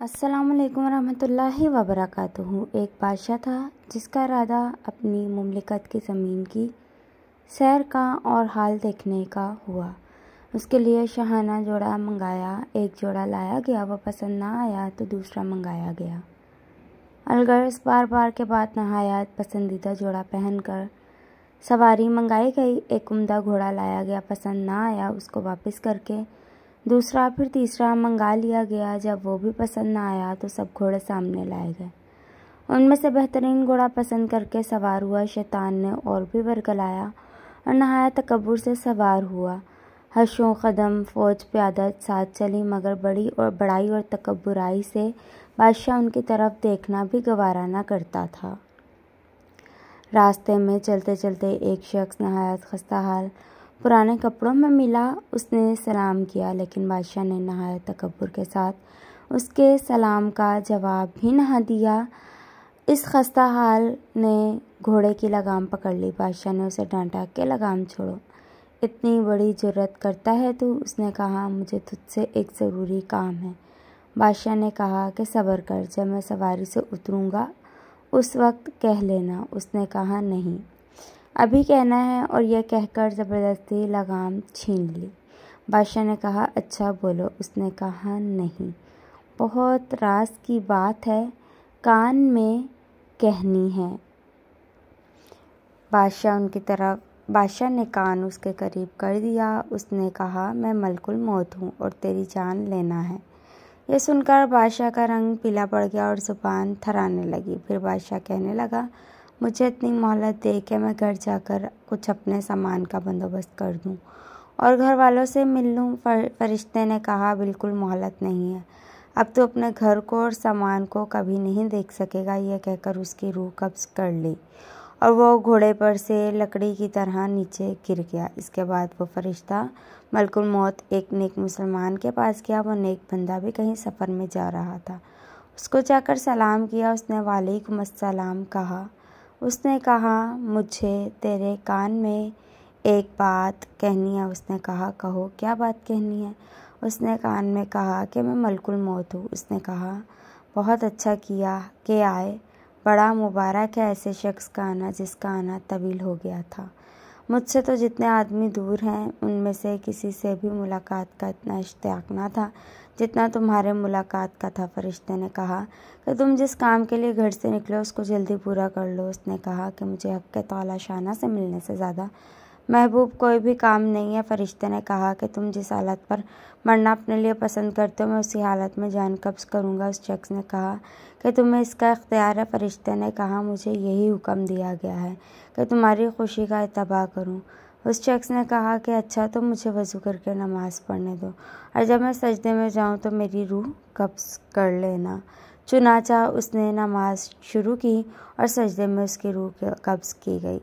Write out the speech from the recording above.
السلام علیکم ورحمۃ اللہ وبرکاتہ۔ ایک بادشاہ تھا جس کا ارادہ اپنی مملکت کی زمین کی سیر کا اور حال دیکھنے کا ہوا۔ اس کے لیے شاہانہ جوڑا منگایا۔ ایک جوڑا لایا گیا، وہ پسند نہ آیا تو دوسرا منگایا گیا۔ الغرض بار بار کے بعد نہایت پسندیدہ جوڑا پہن کر سواری منگائی گئی۔ ایک عمدہ گھوڑا لایا گیا، پسند نہ آیا، اس کو واپس کر کے دوسرا پھر تیسرا منگا لیا گیا۔ جب وہ بھی پسند نہ آیا تو سب گھوڑے سامنے لائے گئے۔ ان میں سے بہترین گھوڑا پسند کر کے سوار ہوا شیطان نے اور بھی ورگلایا اور نہایت تکبر سے سوار ہوا۔ ہشو قدم فوج پیادت ساتھ چلی، مگر بڑائی اور تکبرائی سے بادشاہ ان کی طرف دیکھنا بھی گوارا نہ کرتا تھا۔ راستے میں چلتے چلتے ایک شخص نہایت خستہ حال پرانے کپڑوں میں ملا۔ اس نے سلام کیا، لیکن بادشاہ نے نہایت تکبر کے ساتھ اس کے سلام کا جواب بھی نہ دیا۔ اس خستہ حال نے گھوڑے کی لگام پکڑ لی۔ بادشاہ نے اسے ڈانٹا کہ لگام چھوڑو، اتنی بڑی جرأت کرتا ہے تو؟ اس نے کہا مجھے تجھ سے ایک ضروری کام ہے۔ بادشاہ نے کہا کہ صبر کر، جب میں سواری سے اتروں گا اس وقت کہہ لینا۔ اس نے کہا نہیں، ابھی کہنا ہے، اور یہ کہہ کر زبردستی لگام چھین لی۔ بادشاہ نے کہا اچھا بولو۔ اس نے کہا نہیں، بہت راز کی بات ہے، کان میں کہنی ہے۔ بادشاہ نے کان اس کے قریب کر دیا۔ اس نے کہا میں ملک الموت ہوں اور تیری جان لینا ہے۔ یہ سن کر بادشاہ کا رنگ پیلا پڑ گیا اور زبان تھرانے لگی۔ پھر بادشاہ کہنے لگا مجھے اتنی مہلت دے کہ میں گھر جا کر کچھ اپنے سامان کا بندوبست کر دوں اور گھر والوں سے مل لوں۔ فرشتے نے کہا بالکل مہلت نہیں ہے، اب تو اپنے گھر کو اور سامان کو کبھی نہیں دیکھ سکے گا۔ یہ کہہ کر اس کی روح قبض کر لی اور وہ گھوڑے پر سے لکڑی کی طرح نیچے گر گیا۔ اس کے بعد وہ فرشتہ ملک الموت ایک نیک مسلمان کے پاس گیا۔ وہ نیک بندہ بھی کہیں سفر میں جا رہا تھا۔ اس کو جا کر سلام کیا۔ اس نے وعلیکم السلام کہا۔ اس نے کہا مجھے تیرے کان میں ایک بات کہنی ہے۔ اس نے کہا کہو، کیا بات کہنی ہے؟ اس نے کان میں کہا کہ میں ملک الموت ہوں۔ اس نے کہا بہت اچھا کیا کہ آئے، بڑا مبارک ہے ایسے شخص کا آنا جس کا آنا طویل ہو گیا تھا۔ مجھ سے تو جتنے آدمی دور ہیں ان میں سے کسی سے بھی ملاقات کا اتنا اشتیاق نہ تھا جتنا تمہارے ملاقات کا تھا۔ فرشتے نے کہا کہ تم جس کام کے لیے گھر سے نکلے اس کو جلدی پورا کر لو۔ اس نے کہا کہ مجھے حق تعالی شانہ سے ملنے سے زیادہ محبوب کوئی بھی کام نہیں ہے۔ فرشتے نے کہا کہ تم جس حالت پر مرنا اپنے لیے پسند کرتے ہو میں اسی حالت میں جان قبض کروں گا۔ اس شخص نے کہا کہ تمہیں اس کا اختیار ہے۔ فرشتے نے کہا مجھے یہی حکم دیا گیا ہے کہ تمہاری خوشی کا اتباع کروں۔ اس شخص نے کہا کہ اچھا تو مجھے وضو کر کے نماز پڑھنے دو، اور جب میں سجدے میں جاؤں تو میری روح قبض کر لینا۔ چنانچہ اس نے نماز شروع کی اور سجدے میں اس کی روح قبض کی گئی۔